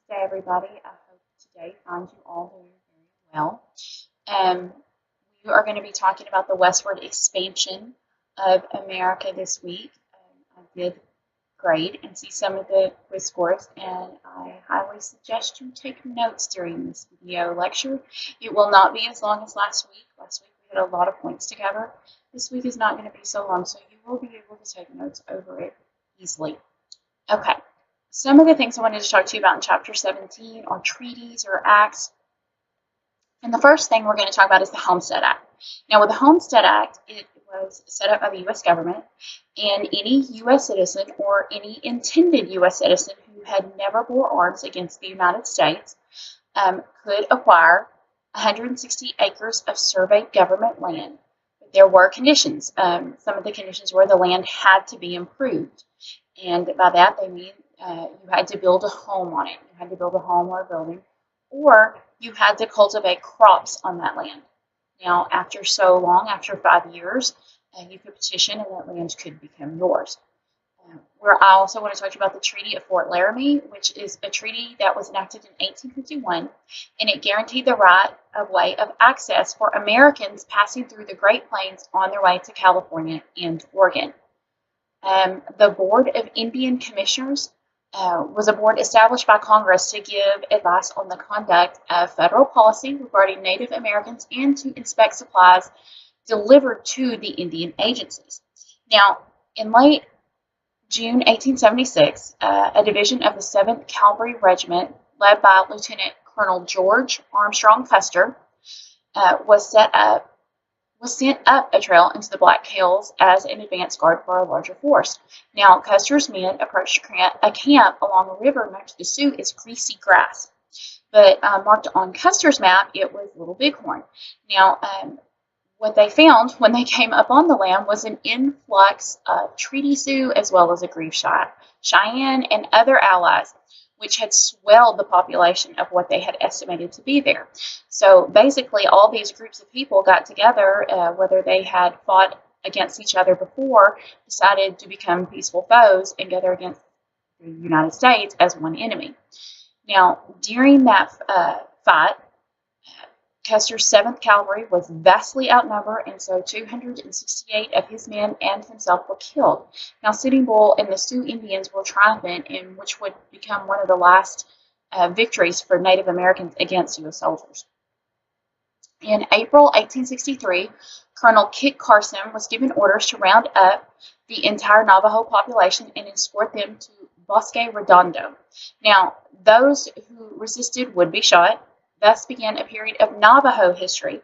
Day, everybody. I hope today finds you all doing very well. Um, we are going to be talking about the westward expansion of America this week. I did grade and see some of the quiz scores, and I highly suggest you take notes during this video lecture. It will not be as long as last week. Last week we had a lot of points to cover. This week is not going to be so long, so you will be able to take notes over it easily. Okay. Some of the things I wanted to talk to you about in Chapter 17 are treaties or acts. And the first thing we're going to talk about is the Homestead Act. Now, with the Homestead Act, it was set up by the U.S. government, and any U.S. citizen or any intended U.S. citizen who had never bore arms against the United States could acquire 160 acres of surveyed government land. But there were conditions. Some of the conditions were the land had to be improved. And by that, they mean you had to build a home on it. You had to build a home or a building, or you had to cultivate crops on that land. Now, after so long, after 5 years, you could petition and that land could become yours. I also want to talk to you about the Treaty of Fort Laramie, which is a treaty that was enacted in 1851, and it guaranteed the right of way of access for Americans passing through the Great Plains on their way to California and Oregon. The Board of Indian Commissioners was a board established by Congress to give advice on the conduct of federal policy regarding Native Americans and to inspect supplies delivered to the Indian agencies. Now, in late June 1876, a division of the 7th Cavalry Regiment, led by Lieutenant Colonel George Armstrong Custer, was sent up a trail into the Black Hills as an advance guard for a larger force. Now, Custer's men approached a camp along a river known to the Sioux as Greasy Grass. But marked on Custer's map, it was Little Bighorn. Now, what they found when they came up on the land was an influx of Treaty Sioux as well as Aggrieved Cheyenne and other allies, which had swelled the population of what they had estimated to be there. So basically, all these groups of people got together, whether they had fought against each other before, decided to become peaceful foes and gather against the United States as one enemy. Now, during that fight, Custer's 7th Cavalry was vastly outnumbered, and so 268 of his men and himself were killed. Now, Sitting Bull and the Sioux Indians were triumphant, in which would become one of the last victories for Native Americans against U.S. soldiers. In April 1863, Colonel Kit Carson was given orders to round up the entire Navajo population and escort them to Bosque Redondo. Now, those who resisted would be shot. Thus began a period of Navajo history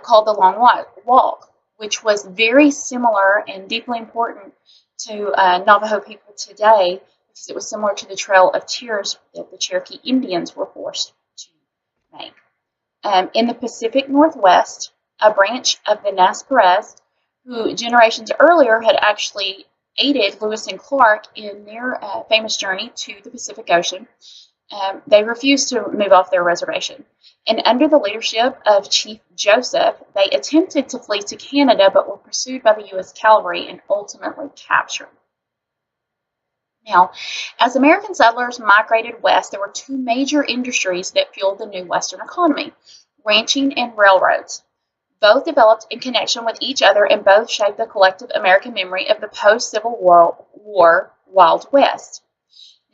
called the Long Walk, which was very similar and deeply important to Navajo people today because it was similar to the Trail of Tears that the Cherokee Indians were forced to make. In the Pacific Northwest, a branch of the Nez Perce, who generations earlier had actually aided Lewis and Clark in their famous journey to the Pacific Ocean, they refused to move off their reservation. And under the leadership of Chief Joseph, they attempted to flee to Canada, but were pursued by the U.S. cavalry and ultimately captured. Now, as American settlers migrated west, there were two major industries that fueled the new Western economy: ranching and railroads. Both developed in connection with each other, and both shaped the collective American memory of the post-Civil War Wild West.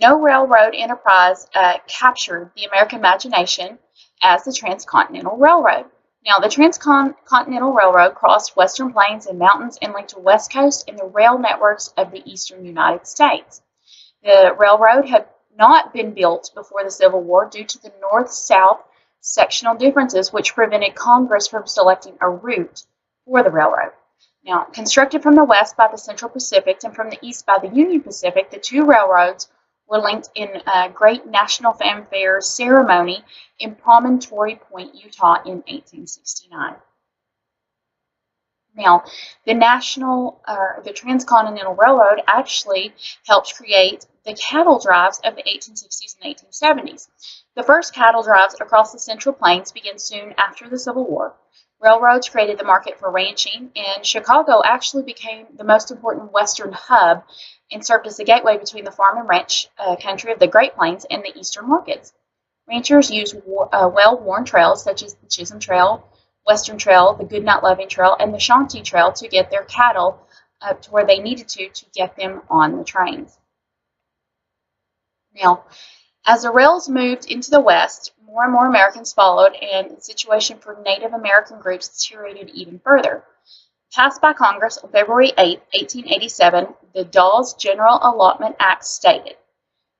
No railroad enterprise captured the American imagination as the Transcontinental Railroad. Now, the Transcontinental Railroad crossed western plains and mountains and linked the West Coast and the rail networks of the eastern United States. The railroad had not been built before the Civil War due to the north-south sectional differences, which prevented Congress from selecting a route for the railroad. Now, constructed from the west by the Central Pacific and from the east by the Union Pacific, the two railroads were linked in a great national fanfare ceremony in Promontory Point, Utah in 1869. Now, the Transcontinental Railroad actually helped create the cattle drives of the 1860s and 1870s. The first cattle drives across the Central Plains began soon after the Civil War. Railroads created the market for ranching, and Chicago actually became the most important western hub and served as the gateway between the farm and ranch country of the Great Plains and the eastern markets. Ranchers used well-worn trails such as the Chisholm Trail, Western Trail, the Goodnight Loving Trail, and the Shawnee Trail to get their cattle up to where they needed to get them on the trains. Now, as the rails moved into the West, more and more Americans followed, and the situation for Native American groups deteriorated even further. Passed by Congress on February 8, 1887, the Dawes General Allotment Act stated,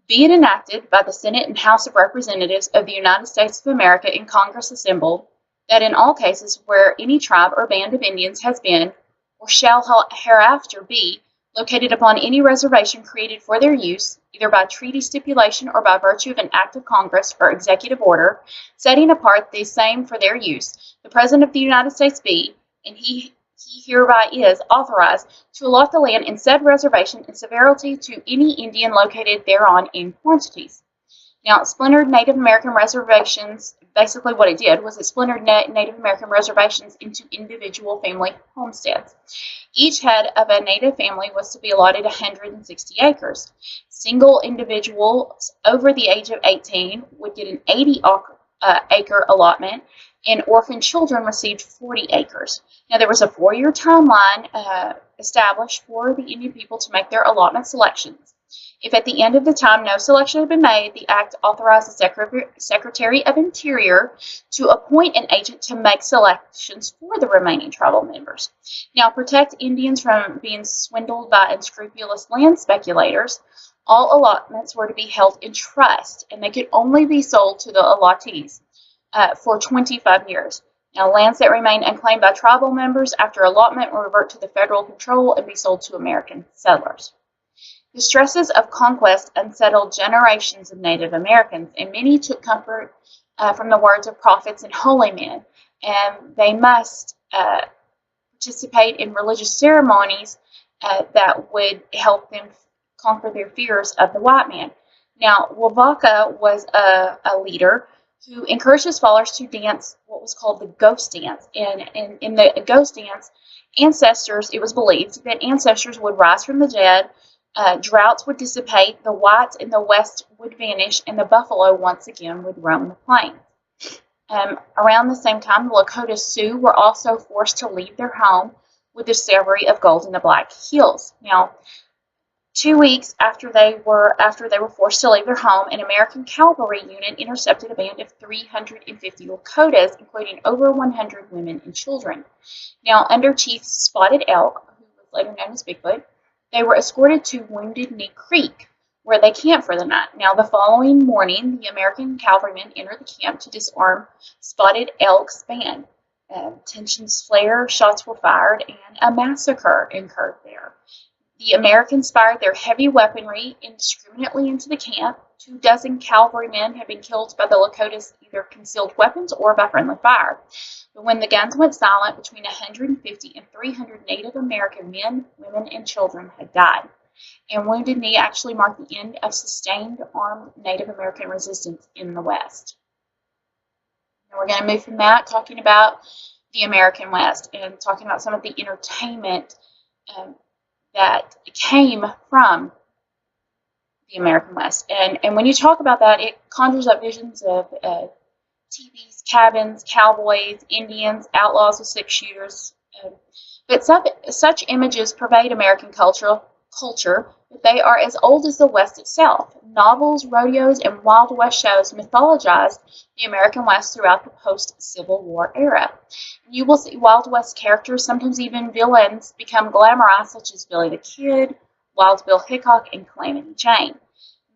"Be it enacted by the Senate and House of Representatives of the United States of America in Congress assembled, that in all cases where any tribe or band of Indians has been, or shall hereafter be, located upon any reservation created for their use, either by treaty stipulation or by virtue of an act of Congress or executive order, setting apart the same for their use, the President of the United States be, and he hereby is authorized to allot the land in said reservation in severalty to any Indian located thereon in quantities." Now, splintered Native American reservations, basically what it did was it splintered Native American reservations into individual family homesteads. Each head of a Native family was to be allotted 160 acres. Single individuals over the age of 18 would get an 80-acre allotment, and orphan children received 40 acres. Now, there was a 4-year timeline established for the Indian people to make their allotment selections. If at the end of the time no selection had been made, the Act authorized the Secretary of Interior to appoint an agent to make selections for the remaining tribal members. Now, protect Indians from being swindled by unscrupulous land speculators, all allotments were to be held in trust, and they could only be sold to the allottees for 25 years. Now, lands that remain unclaimed by tribal members after allotment will revert to the federal control and be sold to American settlers. The stresses of conquest unsettled generations of Native Americans, and many took comfort from the words of prophets and holy men, and they must participate in religious ceremonies that would help them conquer their fears of the white man. Now, Wavaka was a leader who encouraged his followers to dance what was called the ghost dance. And in the ghost dance, it was believed that ancestors would rise from the dead, droughts would dissipate, the whites in the west would vanish, and the buffalo once again would roam the plains. Around the same time, the Lakota Sioux were also forced to leave their home with the discovery of gold in the Black Hills. Now, 2 weeks after they were forced to leave their home, an American cavalry unit intercepted a band of 350 Lakotas, including over 100 women and children. Now, under Chief Spotted Elk, who was later known as Bigfoot, they were escorted to Wounded Knee Creek, where they camped for the night. Now, the following morning, the American cavalrymen entered the camp to disarm Spotted Elk's band. Tensions flared, shots were fired, and a massacre occurred there. The Americans fired their heavy weaponry indiscriminately into the camp. 24 cavalrymen had been killed by the Lakotas' either concealed weapons or by friendly fire. But when the guns went silent, between 150 and 300 Native American men, women, and children had died. And Wounded Knee actually marked the end of sustained armed Native American resistance in the West. Now we're going to move from that, talking about the American West and talking about some of the entertainment that came from the American West. And when you talk about that, it conjures up visions of teepees, cabins, cowboys, Indians, outlaws with six-shooters. But such images pervade American culture, but they are as old as the West itself. Novels, rodeos, and Wild West shows mythologized the American West throughout the post-Civil War era. You will see Wild West characters, sometimes even villains, become glamorized, such as Billy the Kid, Wild Bill Hickok, and Calamity Jane.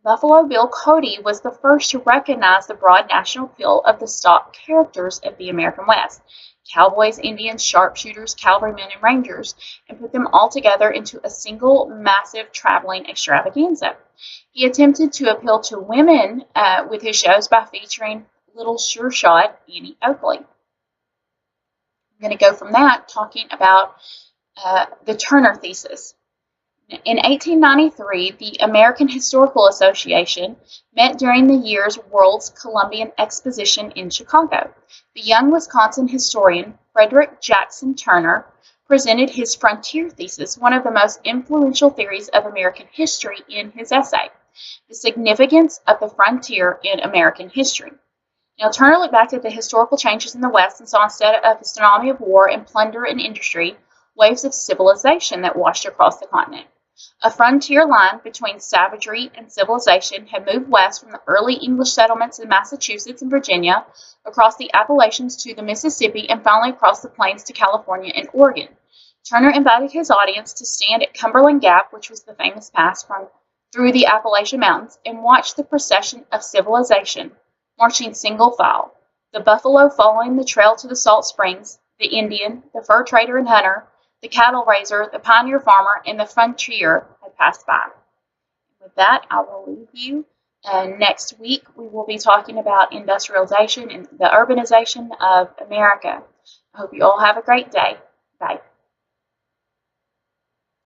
Buffalo Bill Cody was the first to recognize the broad national appeal of the stock characters of the American West, cowboys, Indians, sharpshooters, cavalrymen, and rangers, and put them all together into a single massive traveling extravaganza. He attempted to appeal to women with his shows by featuring Little Sure Shot Annie Oakley. I'm going to go from that talking about the Turner thesis. In 1893, the American Historical Association met during the year's World's Columbian Exposition in Chicago. The young Wisconsin historian Frederick Jackson Turner presented his frontier thesis, one of the most influential theories of American history, in his essay, The Significance of the Frontier in American History. Now, Turner looked back at the historical changes in the West and saw, instead of a tsunami of war and plunder and industry, waves of civilization that washed across the continent. A frontier line between savagery and civilization had moved west from the early English settlements in Massachusetts and Virginia, across the Appalachians to the Mississippi, and finally across the plains to California and Oregon. Turner invited his audience to stand at Cumberland Gap, which was the famous pass through the Appalachian Mountains, and watch the procession of civilization marching single file, the buffalo following the trail to the salt springs, the Indian, the fur trader and hunter, the cattle raiser, the pioneer farmer, and the frontier had passed by. With that, I will leave you. And next week, we will be talking about industrialization and the urbanization of America. I hope you all have a great day. Bye.